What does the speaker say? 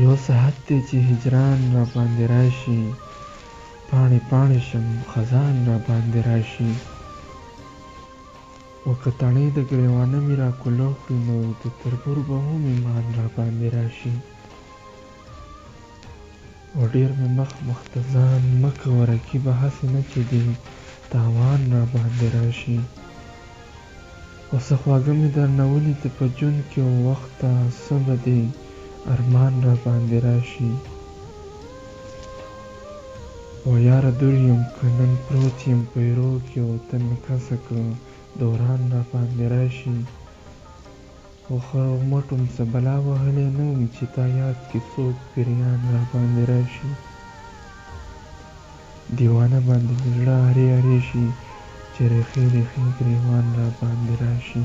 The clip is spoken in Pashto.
یو ساعت دی چې هجران را باندې راشي، پاڼې پاڼې شم خزان را باندې راشي. و که تڼۍ د ګریوانه مې را کولاو کړي نو د تربور به هم ایمان را باندې راشي. و ډېر مې مخ ته ځان مه کوه رقیبه، هسې نه چې دې تاوان را باندې راشي. و څه خواږه مې درنه ولیده په ژوند کې و وخته، څه به دې ارمان را باندې راشي. و یاره دور یم که نن پروت یم پیرو کې، و ته مې کسه که دوران را باندې راشي. و ښه روغمټ وم څه بلا وهلی نه وم چې تا یاد کې څوک پیریان را باندې راشي. دیوانه باندې مې زړه ارې ارې شي چې ریخي ریخي ګریوان را باندې راشي.